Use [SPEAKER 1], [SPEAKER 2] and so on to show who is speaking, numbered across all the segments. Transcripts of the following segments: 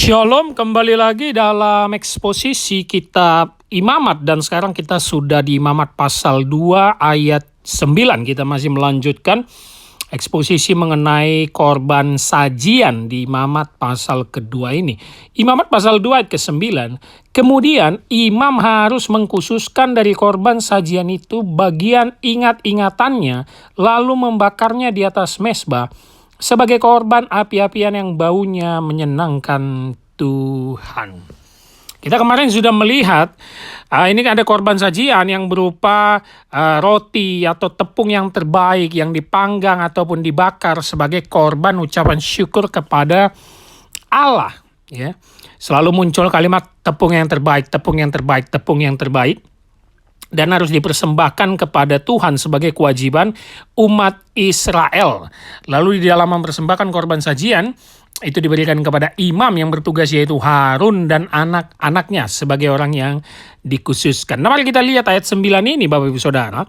[SPEAKER 1] Shalom, kembali lagi dalam eksposisi kitab Imamat dan sekarang kita sudah di Imamat pasal 2 ayat 9. Kita masih melanjutkan eksposisi mengenai korban sajian di Imamat pasal kedua ini. Imamat pasal 2 ayat ke-9. Kemudian imam harus mengkhususkan dari korban sajian itu bagian ingat-ingatannya lalu membakarnya di atas mezbah sebagai korban api-apian yang baunya menyenangkan Tuhan. Kita kemarin sudah melihat ini ada korban sajian yang berupa roti atau tepung yang terbaik yang dipanggang ataupun dibakar sebagai korban ucapan syukur kepada Allah. Ya, selalu muncul kalimat tepung yang terbaik, tepung yang terbaik, tepung yang terbaik. Dan harus dipersembahkan kepada Tuhan sebagai kewajiban umat Israel. Lalu di dalam mempersembahkan korban sajian, itu diberikan kepada imam yang bertugas yaitu Harun dan anak-anaknya sebagai orang yang dikhususkan. Nah, mari kita lihat ayat 9 ini Bapak Ibu Saudara.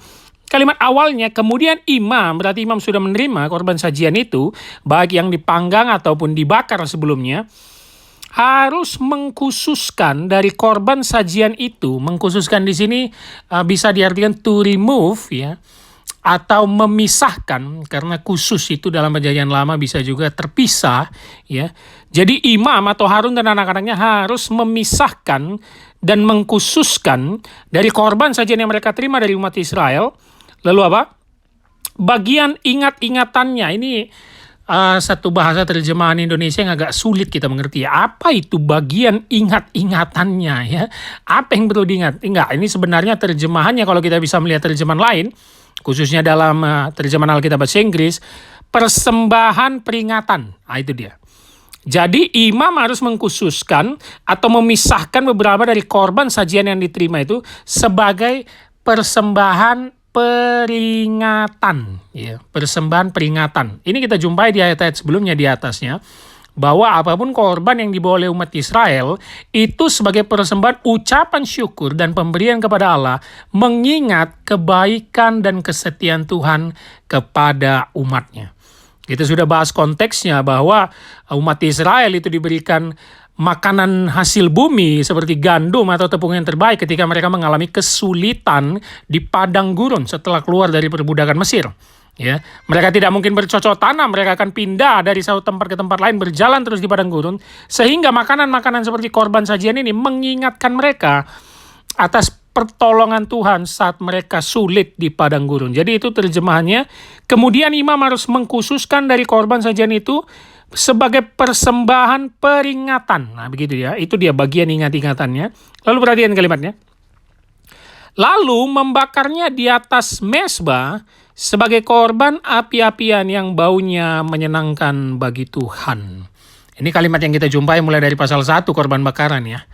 [SPEAKER 1] Kalimat awalnya, kemudian imam, berarti imam sudah menerima korban sajian itu, baik yang dipanggang ataupun dibakar sebelumnya, harus mengkhususkan dari korban sajian itu. Mengkhususkan di sini bisa diartikan to remove ya, atau memisahkan, karena khusus itu dalam perjanjian lama bisa juga terpisah ya. Jadi imam atau Harun dan anak-anaknya harus memisahkan dan mengkhususkan dari korban sajian yang mereka terima dari umat Israel. Lalu apa? Bagian ingat-ingatannya. Ini satu bahasa terjemahan Indonesia yang agak sulit kita mengerti. Apa itu bagian ingat-ingatannya ya? Apa yang perlu diingat? Enggak, ini sebenarnya terjemahannya kalau kita bisa melihat terjemahan lain, khususnya dalam terjemahan Alkitab bahasa Inggris, persembahan peringatan. Nah, itu dia. Jadi imam harus mengkhususkan atau memisahkan beberapa dari korban sajian yang diterima itu sebagai persembahan peringatan, ya, persembahan peringatan. Ini kita jumpai di ayat-ayat sebelumnya di atasnya, bahwa apapun korban yang dibawa oleh umat Israel itu sebagai persembahan ucapan syukur dan pemberian kepada Allah, mengingat kebaikan dan kesetiaan Tuhan kepada umatnya. Kita sudah bahas konteksnya bahwa umat Israel itu diberikan makanan hasil bumi seperti gandum atau tepung yang terbaik ketika mereka mengalami kesulitan di padang gurun setelah keluar dari perbudakan Mesir. Ya, mereka tidak mungkin bercocok tanam, mereka akan pindah dari satu tempat ke tempat lain, berjalan terus di padang gurun, sehingga makanan-makanan seperti korban sajian ini mengingatkan mereka atas pertolongan Tuhan saat mereka sulit di padang gurun. Jadi itu terjemahannya. Kemudian imam harus mengkhususkan dari korban sajian itu sebagai persembahan peringatan. Nah, begitu ya. Itu dia bagian ingat-ingatannya. Lalu perhatian kalimatnya. Lalu membakarnya di atas mezbah sebagai korban api-apian yang baunya menyenangkan bagi Tuhan. Ini kalimat yang kita jumpai mulai dari pasal 1 korban bakaran ya.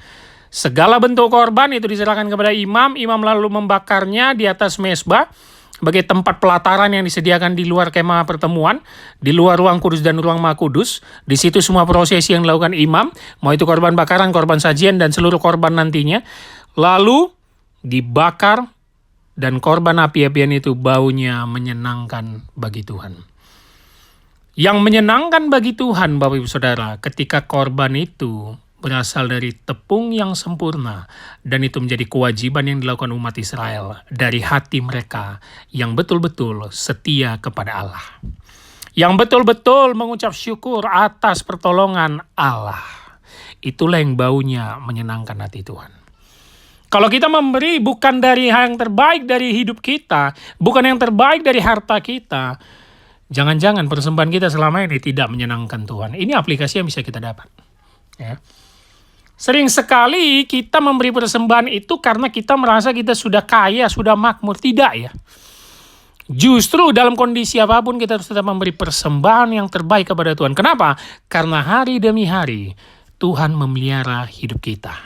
[SPEAKER 1] Segala bentuk korban itu diserahkan kepada imam. Imam lalu membakarnya di atas mezbah sebagai tempat pelataran yang disediakan di luar kemah pertemuan, di luar ruang kudus dan ruang maha kudus. Di situ semua prosesi yang dilakukan imam, mau itu korban bakaran, korban sajian, dan seluruh korban nantinya, lalu dibakar, dan korban api-apian itu baunya menyenangkan bagi Tuhan. Yang menyenangkan bagi Tuhan, Bapak Ibu Saudara, ketika korban itu berasal dari tepung yang sempurna, dan itu menjadi kewajiban yang dilakukan umat Israel dari hati mereka yang betul-betul setia kepada Allah, yang betul-betul mengucap syukur atas pertolongan Allah. Itulah yang baunya menyenangkan hati Tuhan. Kalau kita memberi bukan dari yang terbaik dari hidup kita, bukan yang terbaik dari harta kita, jangan-jangan persembahan kita selama ini tidak menyenangkan Tuhan. Ini aplikasi yang bisa kita dapat ya. Sering sekali kita memberi persembahan itu karena kita merasa kita sudah kaya, sudah makmur. Tidak ya. Justru dalam kondisi apapun kita harus tetap memberi persembahan yang terbaik kepada Tuhan. Kenapa? Karena hari demi hari Tuhan memelihara hidup kita.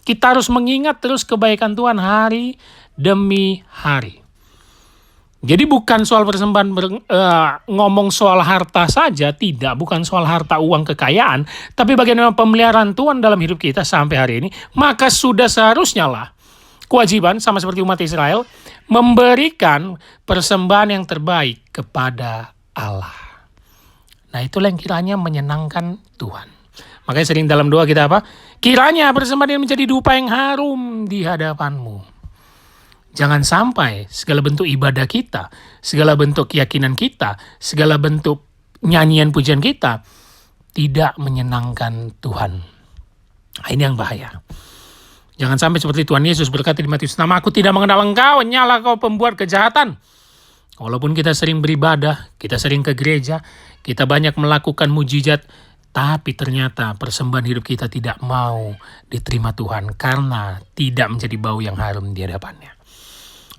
[SPEAKER 1] Kita harus mengingat terus kebaikan Tuhan hari demi hari. Jadi bukan soal persembahan ngomong soal harta saja, tidak, bukan soal harta, uang, kekayaan, tapi bagaimana pemeliharaan Tuhan dalam hidup kita sampai hari ini. Maka sudah seharusnya lah kewajiban sama seperti umat Israel memberikan persembahan yang terbaik kepada Allah. Nah, itulah yang kiranya menyenangkan Tuhan. Makanya sering dalam doa kita apa? Kiranya persembahan ini menjadi dupa yang harum di hadapanmu. Jangan sampai segala bentuk ibadah kita, segala bentuk keyakinan kita, segala bentuk nyanyian pujian kita tidak menyenangkan Tuhan. Nah, ini yang bahaya. Jangan sampai seperti Tuhan Yesus berkata di Matius 6, aku tidak mengenal engkau, nyala kau pembuat kejahatan. Walaupun kita sering beribadah, kita sering ke gereja, kita banyak melakukan mujizat, tapi ternyata persembahan hidup kita tidak mau diterima Tuhan karena tidak menjadi bau yang harum di hadapannya.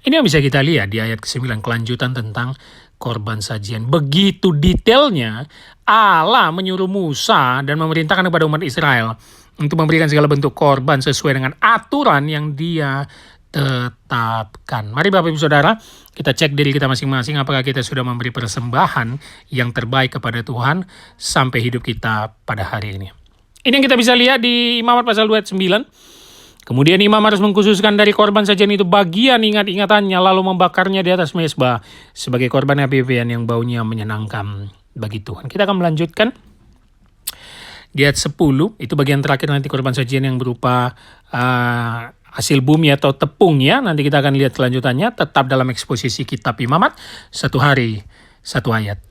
[SPEAKER 1] Ini yang bisa kita lihat di ayat ke-9 kelanjutan tentang korban sajian. Begitu detailnya Allah menyuruh Musa dan memerintahkan kepada umat Israel untuk memberikan segala bentuk korban sesuai dengan aturan yang dia tetapkan. Mari Bapak Ibu Saudara, kita cek diri kita masing-masing apakah kita sudah memberi persembahan yang terbaik kepada Tuhan sampai hidup kita pada hari ini. Ini yang kita bisa lihat di Imamat pasal 2 ayat 9. Kemudian imam harus mengkhususkan dari korban sajian itu bagian ingat-ingatannya lalu membakarnya di atas mezbah sebagai korban api-apian yang baunya menyenangkan bagi Tuhan. Kita akan melanjutkan di ayat 10, itu bagian terakhir nanti korban sajian yang berupa hasil bumi atau tepung ya. Nanti kita akan lihat kelanjutannya tetap dalam eksposisi kitab Imamat, 1 hari 1 ayat.